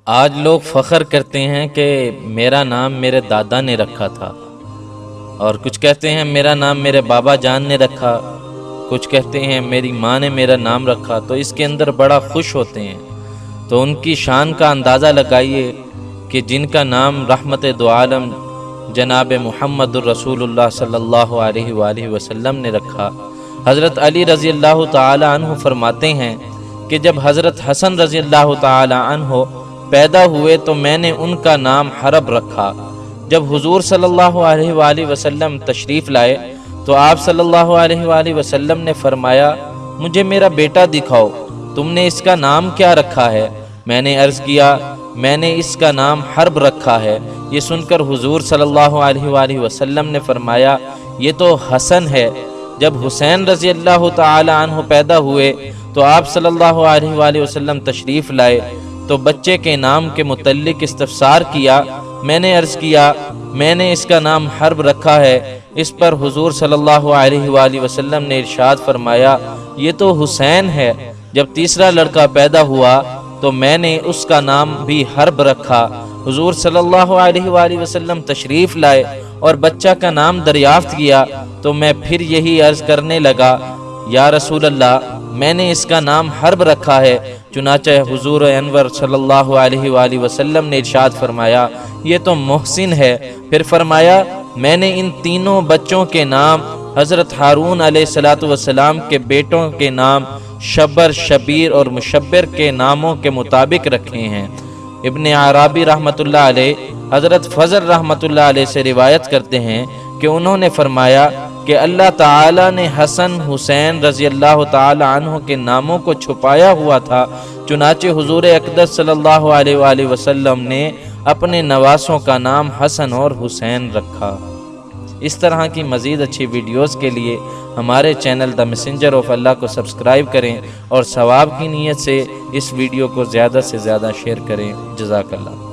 آج لوگ فخر کرتے ہیں کہ میرا نام میرے دادا نے رکھا تھا، اور کچھ کہتے ہیں میرا نام میرے بابا جان نے رکھا، کچھ کہتے ہیں میری ماں نے میرا نام رکھا، تو اس کے اندر بڑا خوش ہوتے ہیں۔ تو ان کی شان کا اندازہ لگائیے کہ جن کا نام رحمت دو عالم جناب محمد الرسول اللہ صلی اللہ علیہ وآلہ وسلم نے رکھا۔ حضرت علی رضی اللہ تعالی عنہ فرماتے ہیں کہ جب حضرت حسن رضی اللہ تعالی عنہ پیدا ہوئے تو میں نے ان کا نام حرب رکھا۔ جب حضور صلی اللہ علیہ وآلہ وسلم تشریف لائے تو آپ صلی اللہ علیہ وآلہ وسلم نے فرمایا، مجھے میرا بیٹا دکھاؤ، تم نے اس کا نام کیا رکھا ہے؟ میں نے عرض کیا، میں نے اس کا نام حرب رکھا ہے۔ یہ سن کر حضور صلی اللہ علیہ وآلہ وسلم نے فرمایا، یہ تو حسن ہے۔ جب حسین رضی اللہ تعالی عنہ پیدا ہوئے تو آپ صلی اللہ علیہ وآلہ وسلم تشریف لائے تو بچے کے نام کے متعلق استفسار کیا۔ میں نے عرض کیا، میں نے اس کا نام حرب رکھا ہے۔ اس پر حضور صلی اللہ علیہ وآلہ وسلم نے ارشاد فرمایا، یہ تو حسین ہے۔ جب تیسرا لڑکا پیدا ہوا تو میں نے اس کا نام بھی حرب رکھا۔ حضور صلی اللہ علیہ وآلہ وسلم تشریف لائے اور بچہ کا نام دریافت کیا تو میں پھر یہی عرض کرنے لگا، یا رسول اللہ، میں نے اس کا نام حرب رکھا ہے۔ چنانچہ حضور انور صلی اللہ علیہ وآلہ وسلم نے ارشاد فرمایا، یہ تو محسن ہے۔ پھر فرمایا، میں نے ان تینوں بچوں کے نام حضرت ہارون علیہ السلام کے بیٹوں کے نام شبر، شبیر اور مشبر کے ناموں کے مطابق رکھے ہیں۔ ابن عرابی رحمۃ اللہ علیہ حضرت فضل رحمۃ اللہ علیہ سے روایت کرتے ہیں کہ انہوں نے فرمایا کہ اللہ تعالیٰ نے حسن حسین رضی اللہ تعالی عنہ کے ناموں کو چھپایا ہوا تھا، چنانچہ حضور اقدس صلی اللہ علیہ وآلہ وسلم نے اپنے نواسوں کا نام حسن اور حسین رکھا۔ اس طرح کی مزید اچھی ویڈیوز کے لیے ہمارے چینل دا میسنجر آف اللہ کو سبسکرائب کریں اور ثواب کی نیت سے اس ویڈیو کو زیادہ سے زیادہ شیئر کریں۔ جزاک اللہ۔